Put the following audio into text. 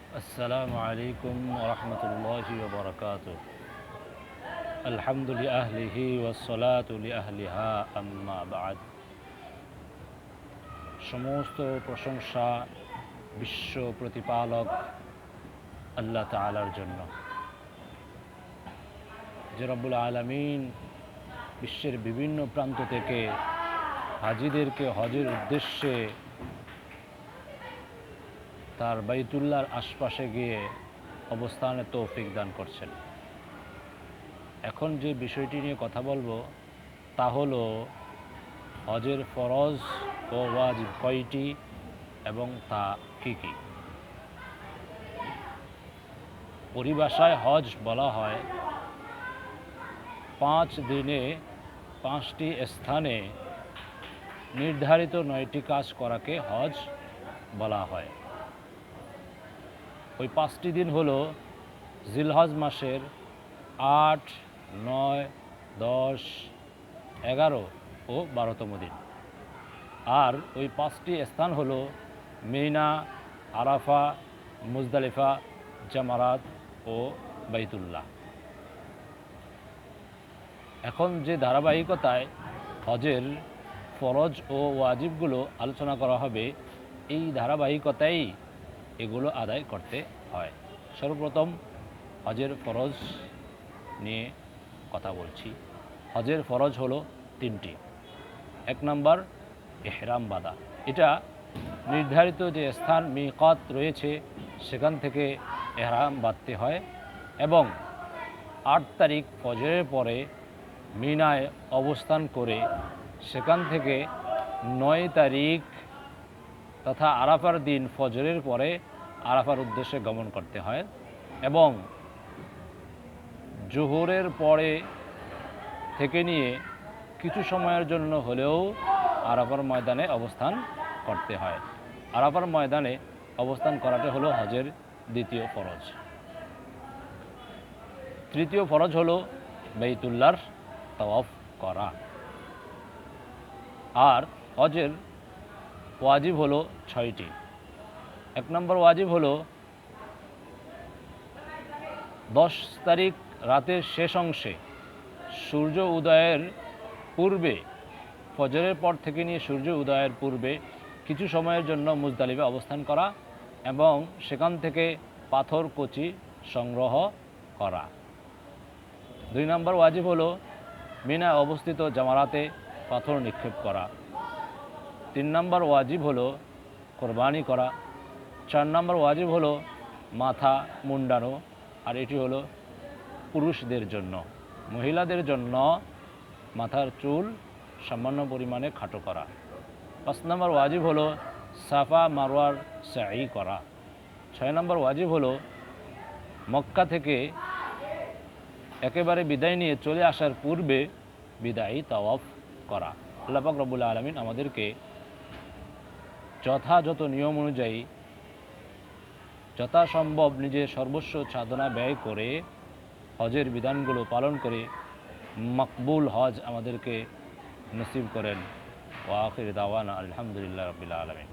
السلام عليكم ورحمة الله وبركاته الحمد لأهله والصلاة لأهلها أما بعد সমস্ত প্রশংসা বিশ্ব প্রতিপালক আল্লাহ তাআলার জন্য, যে রব্বুল আলামিন বিশ্বের বিভিন্ন প্রান্ত থেকে হাজিদেরকে হজের উদ্দেশ্যে তার বাইতুল্লাহর আশপাশে গিয়ে অবস্থানে তৌফিক দান করছেন। এখন যে বিষয়টি নিয়ে কথা বলবো তা হলো হজের ফরজ ও ওয়াজিব কয়টি এবং তা কী কী। পরিভাষায় হজ বলা হয় 5 দিনে 5টি স্থানে নির্ধারিত 9টি কাজ করাকে হজ বলা হয়। ওই 5টি দিন হলো জিলহজ মাসের 8, 9, 10, 11 ও 12তম দিন। আর ওই 5টি স্থান হলো মিনা, আরাফা, মুজদালিফা, জামারাত ও বাইতুল্লাহ। এখন যে ধারাবাহিকতায় হজের ফরজ ও ওয়াজিবগুলো আলোচনা করা হবে, এই ধারাবাহিকতায় এগুলো আদায় করতে হয়। সর্বপ্রথম হজের ফরজ নিয়ে কথা বলছি। হজের ফরজ হলো 3টি। 1 নম্বর ইহরাম বাঁধা। এটা নির্ধারিত যে স্থান মিকাত রয়েছে সেখান থেকে ইহরাম বাঁধতে হয় এবং 8 তারিখ ফজরের পরে মিনায় অবস্থান করে সেখান থেকে 9 তারিখ তথা আরাফার দিন ফজরের পরে আরাফার উদ্দেশ্যে গমন করতে হয় এবং জোহরের পরে থেকে নিয়ে কিছু সময়ের জন্য হলেও আরাফার ময়দানে অবস্থান করতে হয়। আরাফার ময়দানে অবস্থান করাটা হলো হজের 2য় ফরজ। 3য় ফরজ হলো বাইতুল্লাহর তাওয়াফ করা। আর হজের ওয়াজিব হলো 6টি। 1 নম্বর ওয়াজিব হলো 10 তারিখ রাতের শেষ অংশে সূর্য উদয়ের পূর্বে, ফজরের পর থেকে নিয়ে সূর্য উদয়ের পূর্বে কিছু সময়ের জন্য মুজদালিফা অবস্থান করা এবং সেখান থেকে পাথর কচি সংগ্রহ করা। 2 নম্বর ওয়াজিব হলো মিনায় অবস্থিত জামারাতে পাথর নিক্ষেপ করা। 3 নম্বর ওয়াজিব হলো কোরবানি করা। 4 নম্বর ওয়াজিব হলো মাথা মুন্ডানো, আর এটি হলো পুরুষদের জন্য। মহিলাদের জন্য মাথার চুল সামান্য পরিমাণে খাটো করা। 5 নম্বর ওয়াজিব হলো সাফা মারওয়ার সাই করা। 6 নম্বর ওয়াজিব হলো মক্কা থেকে একেবারে বিদায় নিয়ে চলে আসার পূর্বে বিদায়ী তাওয়াফ করা। আল্লাহ পাক রব্বুল আলামিন আমাদেরকে যথাযথ নিয়ম অনুযায়ী যথাসম্ভব নিজের সর্বস্ব সাধনা ব্যয় করে হজের বিধানগুলো পালন করে মকবুল হজ আমাদেরকে নসিব করেন। ওয়া আখির দাওয়ানা আলহামদুলিল্লাহ রাব্বিল আলামিন।